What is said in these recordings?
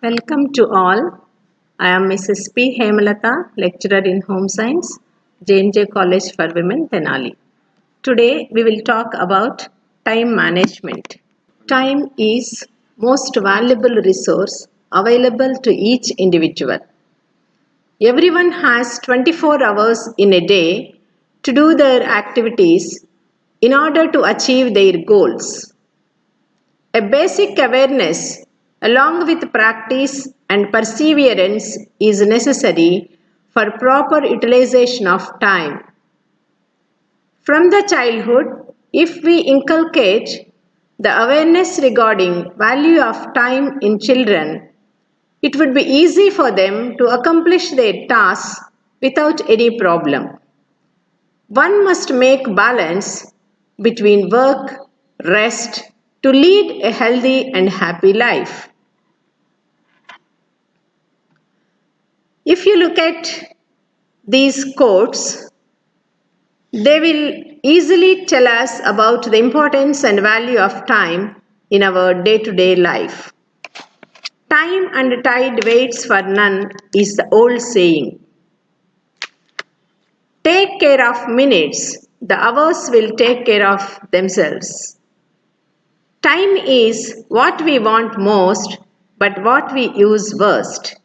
Welcome to all. I am Mrs. P. Hemalata, lecturer in Home Science, J&J College for Women, Tenali. Today we will talk about time management. Time is most valuable resource available to each individual. Everyone has 24 hours in a day to do their activities in order to achieve their goals. A basic awareness, along with practice and perseverance, is necessary for proper utilization of time. From the childhood, if we inculcate the awareness regarding value of time in children, it would be easy for them to accomplish their tasks without any problem. One must make balance between work, rest, to lead a healthy and happy life. If you look at these quotes, they will easily tell us about the importance and value of time in our day-to-day life. Time and tide waits for none is the old saying. Take care of minutes, the hours will take care of themselves. Time is what we want most, but what we use worst.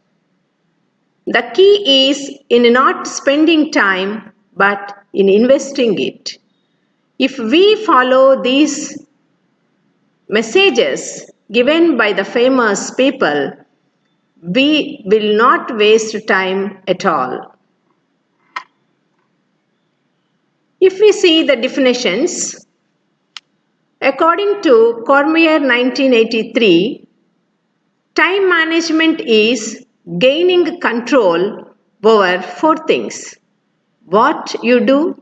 The key is in not spending time, but in investing it. If we follow these messages given by the famous people, we will not waste time at all. If we see the definitions, according to Cormier 1983, time management is gaining control over four things: what you do,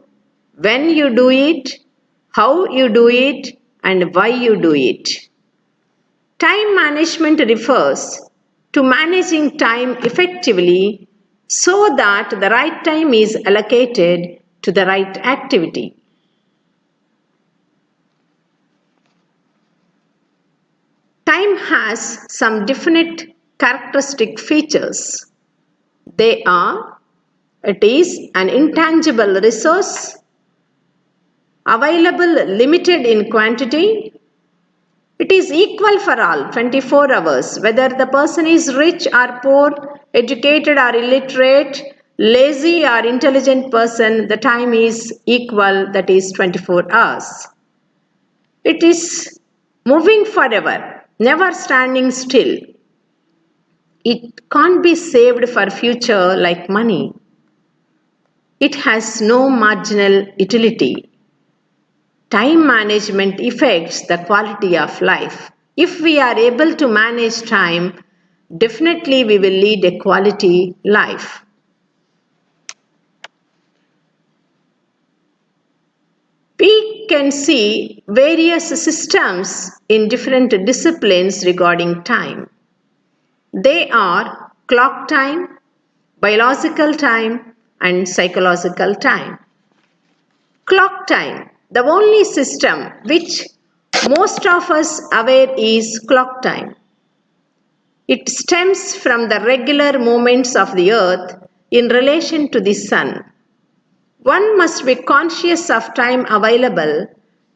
when you do it, how you do it, and why you do it. Time management refers to managing time effectively so that the right time is allocated to the right activity. Time has some definite characteristic features. They are: it is an intangible resource, available limited in quantity, it is equal for all 24 hours, whether the person is rich or poor, educated or illiterate, lazy or intelligent person, the time is equal, that is 24 hours. It is moving forever, never standing still. It can't be saved for future like money. It has no marginal utility. Time management affects the quality of life. If we are able to manage time, definitely we will lead a quality life. We can see various systems in different disciplines regarding time. They are clock time, biological time, and psychological time. Clock time, the only system which most of us aware is clock time. It stems from the regular movements of the earth in relation to the sun. One must be conscious of time available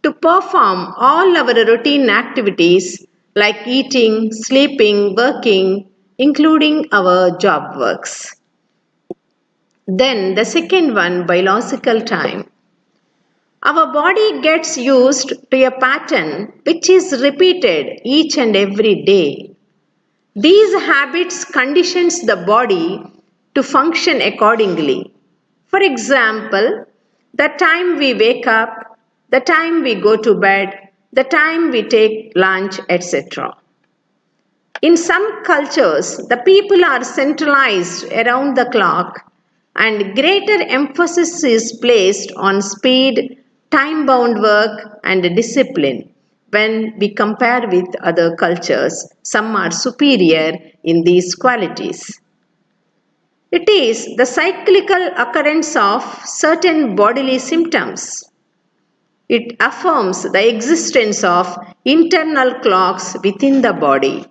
to perform all our routine activities like eating, sleeping, working, including our job works. Then the second one, biological time. Our body gets used to a pattern which is repeated each and every day. These habits conditions the body to function accordingly. For example, the time we wake up, the time we go to bed, the time we take lunch, etc. In some cultures, the people are centralized around the clock and greater emphasis is placed on speed, time-bound work and discipline. When we compare with other cultures, some are superior in these qualities. It is the cyclical occurrence of certain bodily symptoms. It affirms the existence of internal clocks within the body.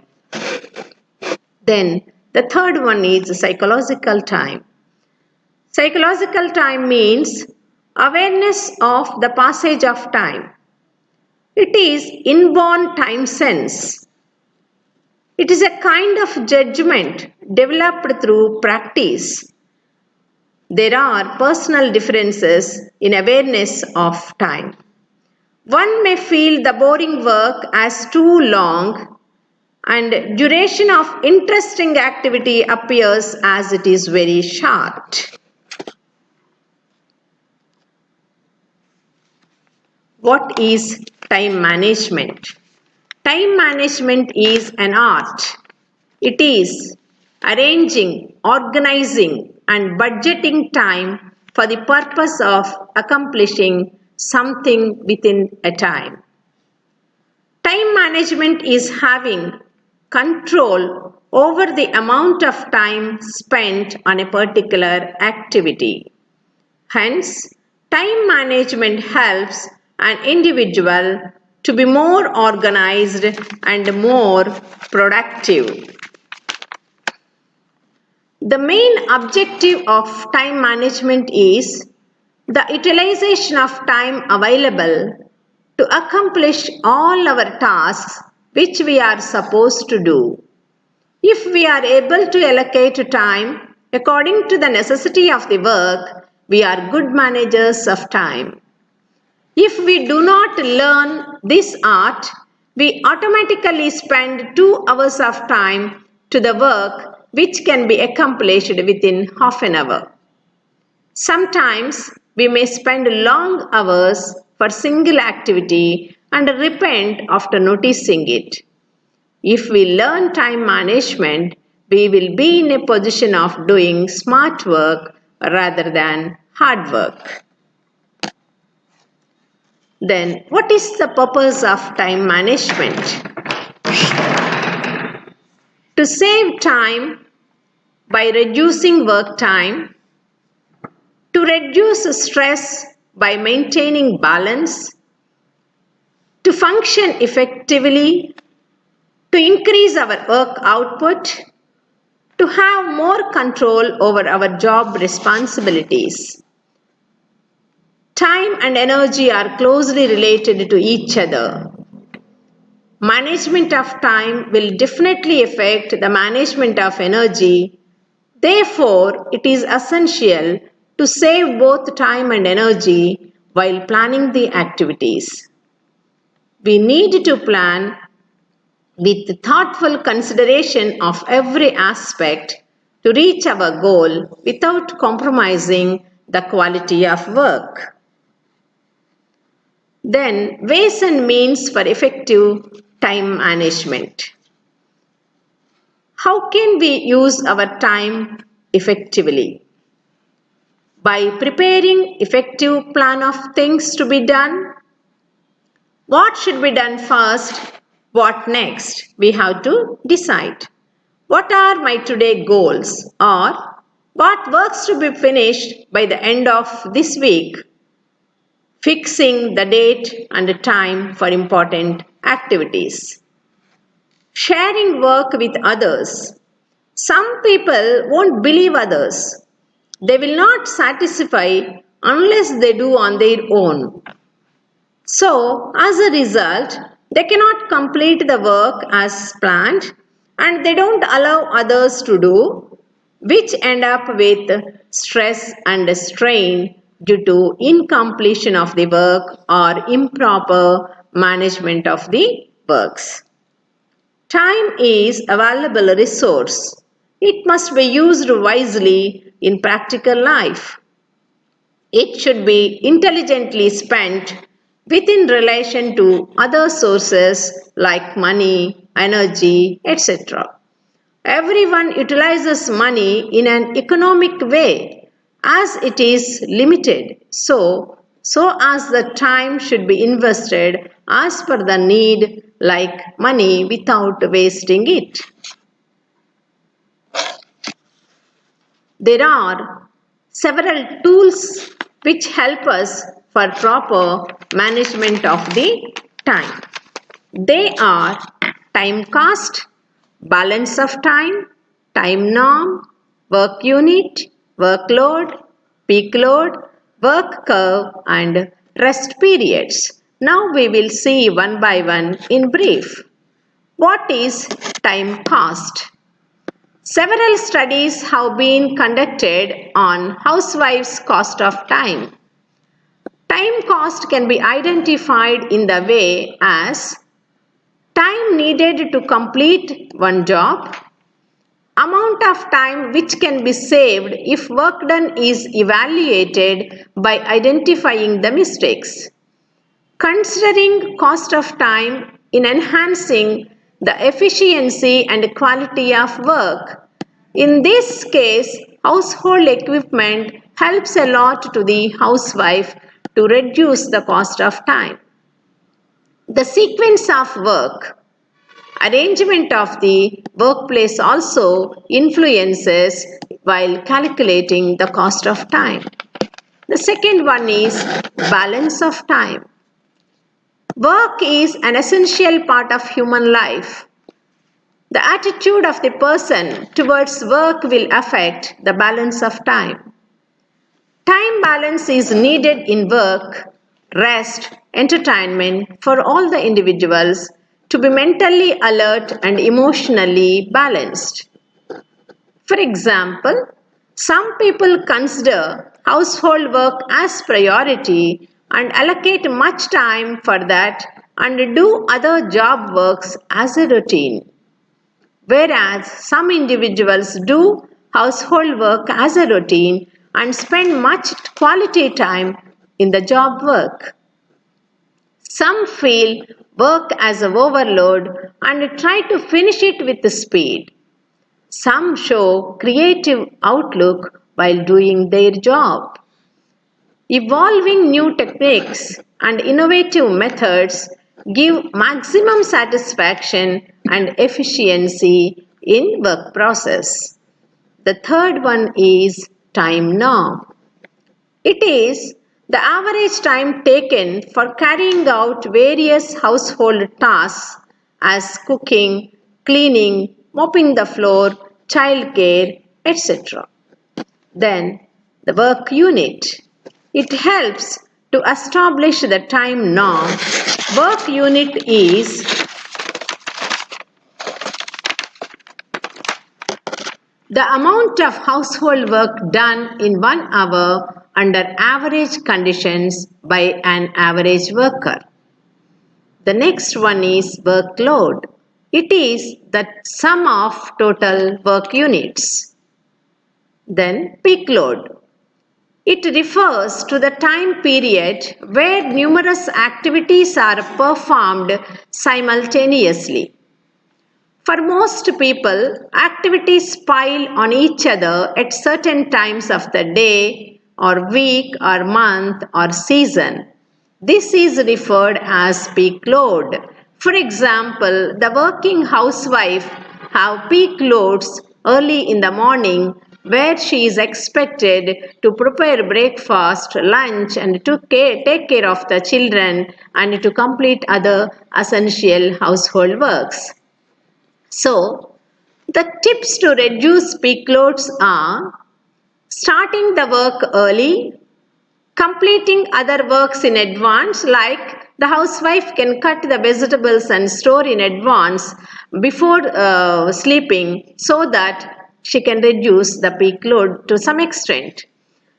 Then the third one is psychological time. Psychological time means awareness of the passage of time. It is inborn time sense. It is a kind of judgment developed through practice. There are personal differences in awareness of time. One may feel the boring work as too long, and duration of interesting activity appears as it is very short. What is time management? Time management is an art. It is arranging, organizing, and budgeting time for the purpose of accomplishing something within a time. Time management is having control over the amount of time spent on a particular activity. Hence, time management helps an individual to be more organized and more productive. The main objective of time management is the utilization of time available to accomplish all our tasks which we are supposed to do. If we are able to allocate time according to the necessity of the work, we are good managers of time. If we do not learn this art, we automatically spend 2 hours of time to the work which can be accomplished within half an hour. Sometimes we may spend long hours for single activity and repent after noticing it. If we learn time management, we will be in a position of doing smart work rather than hard work. Then, what is the purpose of time management? To save time by reducing work time, to reduce stress by maintaining balance, to function effectively, to increase our work output, to have more control over our job responsibilities. Time and energy are closely related to each other. Management of time will definitely affect the management of energy. Therefore, it is essential to save both time and energy while planning the activities. We need to plan with thoughtful consideration of every aspect to reach our goal without compromising the quality of work. Then, ways and means for effective time management. How can we use our time effectively? By preparing effective plan of things to be done. What should be done first? What next? We have to decide. What are my today goals? Or what works to be finished by the end of this week? Fixing the date and the time for important activities. Sharing work with others. Some people won't believe others. They will not satisfy unless they do on their own. So, as a result, they cannot complete the work as planned and they don't allow others to do, which end up with stress and strain due to incompletion of the work or improper management of the works. Time is a valuable resource. It must be used wisely in practical life. It should be intelligently spent within relation to other sources like money, energy, etc. Everyone utilizes money in an economic way as it is limited. So as the time should be invested as per the need like money without wasting it. There are several tools which help us for proper management of the time. They are time cost, balance of time, time norm, work unit, workload, peak load, work curve and rest periods. Now we will see one by one in brief. What is time cost? Several studies have been conducted on housewives' cost of time. Time cost can be identified in the way as time needed to complete one job, amount of time which can be saved if work done is evaluated by identifying the mistakes. Considering cost of time in enhancing the efficiency and quality of work. In this case, household equipment helps a lot to the housewife to reduce the cost of time. The sequence of work. Arrangement of the workplace also influences while calculating the cost of time. The second one is balance of time. Work is an essential part of human life. The attitude of the person towards work will affect the balance of time. Time balance is needed in work, rest, entertainment for all the individuals to be mentally alert and emotionally balanced. For example, some people consider household work as priority and allocate much time for that and do other job works as a routine. Whereas some individuals do household work as a routine and spend much quality time in the job work. Some feel work as an overload and try to finish it with speed. Some show creative outlook while doing their job. Evolving new techniques and innovative methods give maximum satisfaction and efficiency in work process. The third one is time norm. It is the average time taken for carrying out various household tasks as cooking, cleaning, mopping the floor, childcare, etc. Then the work unit. It helps to establish the time norm. Work unit is the amount of household work done in 1 hour under average conditions by an average worker. The next one is workload. It is the sum of total work units. Then peak load. It refers to the time period where numerous activities are performed simultaneously. For most people, activities pile on each other at certain times of the day or week or month or season. This is referred as peak load. For example, the working housewife have peak loads early in the morning where she is expected to prepare breakfast, lunch and to take care of the children and to complete other essential household works. So, the tips to reduce peak loads are starting the work early, completing other works in advance, like the housewife can cut the vegetables and store in advance before sleeping so that she can reduce the peak load to some extent.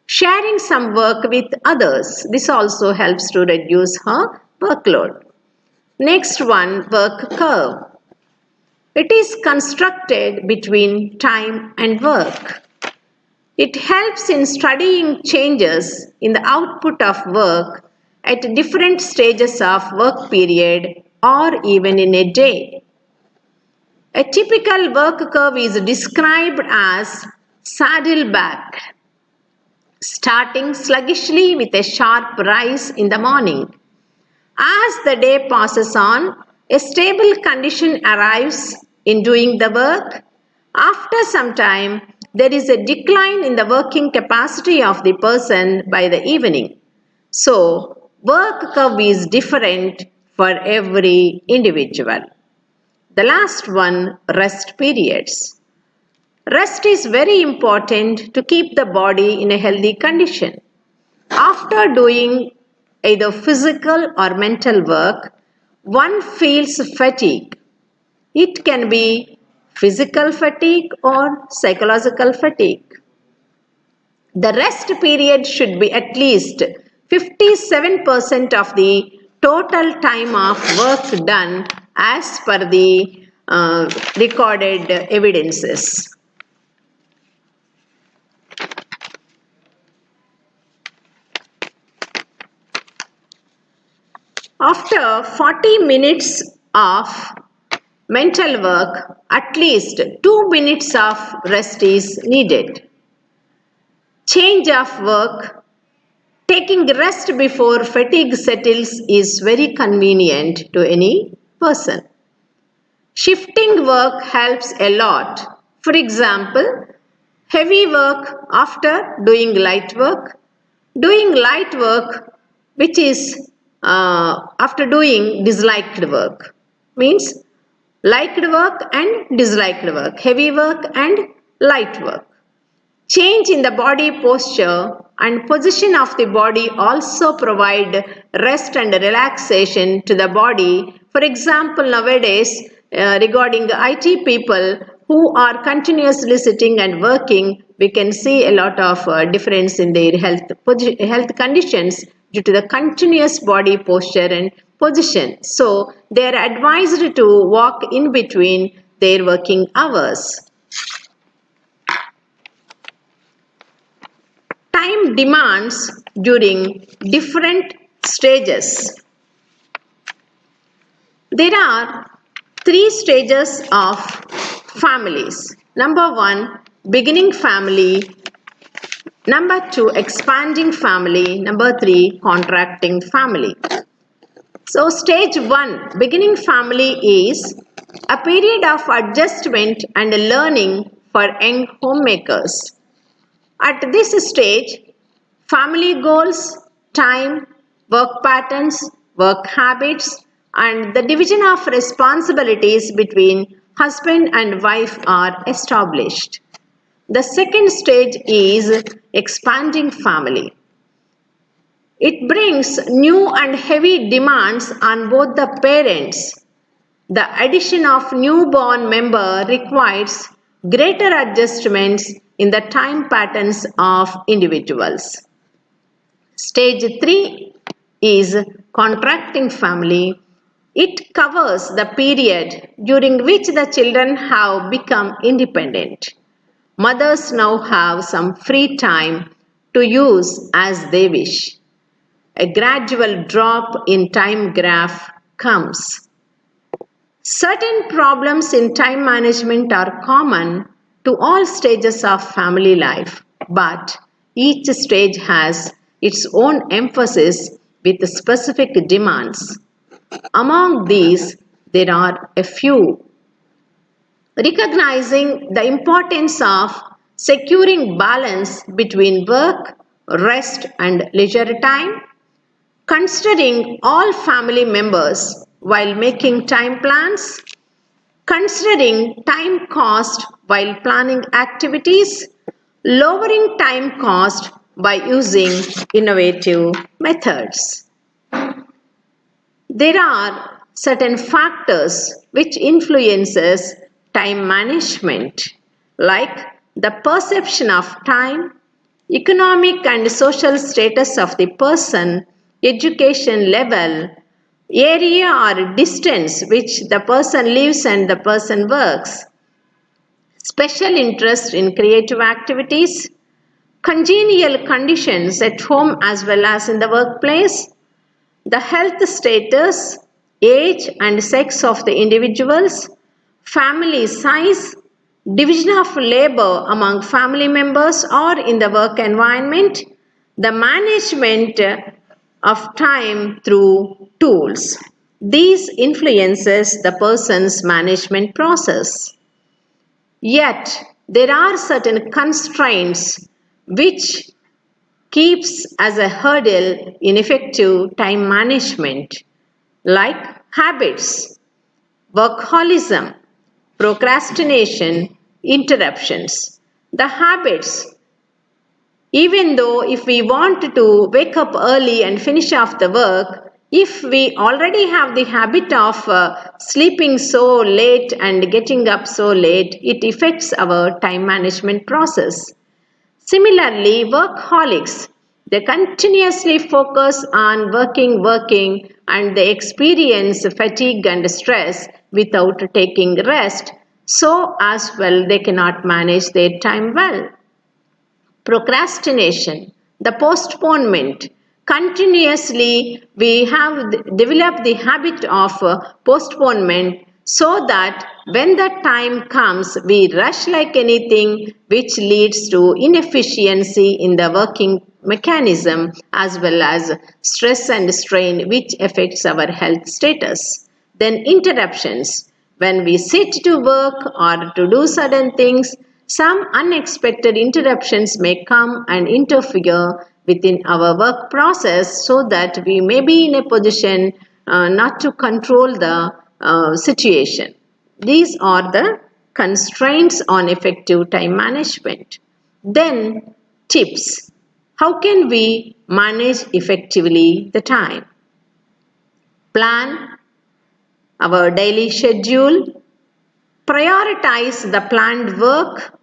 Sharing some work with others. This also helps to reduce her workload. Next one, work curve. It is constructed between time and work. It helps in studying changes in the output of work at different stages of work period or even in a day. A typical work curve is described as saddleback, starting sluggishly with a sharp rise in the morning. As the day passes on, a stable condition arrives in doing the work. After some time, there is a decline in the working capacity of the person by the evening. So, work curve is different for every individual. The last one, rest periods. Rest is very important to keep the body in a healthy condition. After doing either physical or mental work, one feels fatigue. It can be physical fatigue or psychological fatigue. The rest period should be at least 57% of the total time of work done as per the recorded evidences. After 40 minutes of mental work, at least 2 minutes of rest is needed. Change of work. Taking rest before fatigue settles is very convenient to any person. Shifting work helps a lot. For example, heavy work after doing light work. Doing light work which is after doing disliked work. Means liked work and disliked work. Heavy work and light work. Change in the body posture and position of the body also provide rest and relaxation to the body. For example, nowadays regarding IT people who are continuously sitting and working, we can see a lot of difference in their health conditions due to the continuous body posture and position. So, they are advised to walk in between their working hours. Time demands during different stages. There are 3 stages of families. Number 1, beginning family. Number 2, expanding family. Number 3, contracting family. So stage 1, beginning family is a period of adjustment and learning for young homemakers. At this stage, family goals, time, work patterns, work habits, and the division of responsibilities between husband and wife are established. The second stage is expanding family. It brings new and heavy demands on both the parents. The addition of newborn member requires greater adjustments in the time patterns of individuals. Stage 3 is contracting family. It covers the period during which the children have become independent. Mothers now have some free time to use as they wish. A gradual drop in time graph comes. Certain problems in time management are common to all stages of family life, but each stage has its own emphasis with specific demands. Among these, there are a few. Recognizing the importance of securing balance between work, rest, and leisure time. Considering all family members while making time plans. Considering time cost while planning activities. Lowering time cost by using innovative methods. There are certain factors which influences time management, like the perception of time, economic and social status of the person, education level, area or distance which the person lives and the person works, special interest in creative activities, congenial conditions at home as well as in the workplace, the health status, age and sex of the individuals, family size, division of labor among family members or in the work environment, the management of time through tools. These influences the person's management process. Yet, there are certain constraints which keeps as a hurdle in effective time management, like habits, workaholism, procrastination, interruptions. The habits, even though if we want to wake up early and finish off the work, if we already have the habit of sleeping so late and getting up so late, it affects our time management process. Similarly, workaholics, they continuously focus on working, and they experience fatigue and stress without taking rest. So, as well, they cannot manage their time well. Procrastination, the postponement. Continuously, we have developed the habit of postponement so that when the time comes, we rush like anything, which leads to inefficiency in the working mechanism as well as stress and strain, which affects our health status. Then interruptions. When we sit to work or to do certain things, some unexpected interruptions may come and interfere within our work process so that we may be in a position not to control the situation. These are the constraints on effective time management. Then, tips. How can we manage effectively the time? Plan our daily schedule, prioritize the planned work,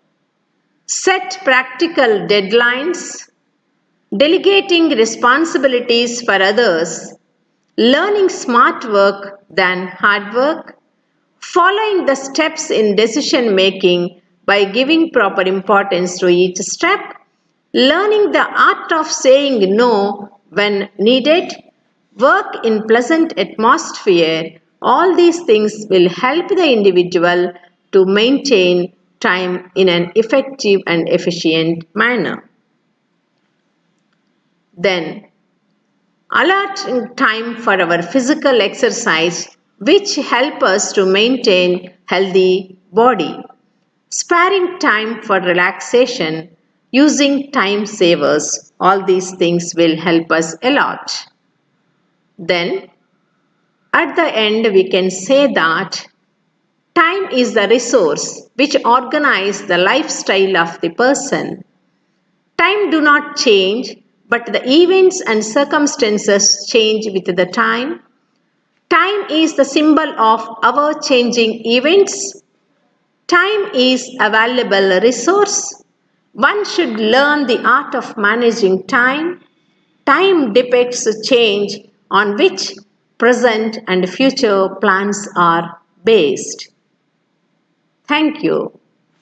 set practical deadlines, delegating responsibilities for others, learning smart work than hard work, following the steps in decision making by giving proper importance to each step, learning the art of saying no when needed, work in pleasant atmosphere. All these things will help the individual to maintain time in an effective and efficient manner. Then, allot time for our physical exercise, which help us to maintain healthy body. Sparing time for relaxation, using time savers, all these things will help us a lot. Then, at the end, we can say that time is the resource which organizes the lifestyle of the person. Time do not change, but the events and circumstances change with the time. Time is the symbol of our changing events. Time is a valuable resource. One should learn the art of managing time. Time depicts a change on which present and future plans are based. Thank you.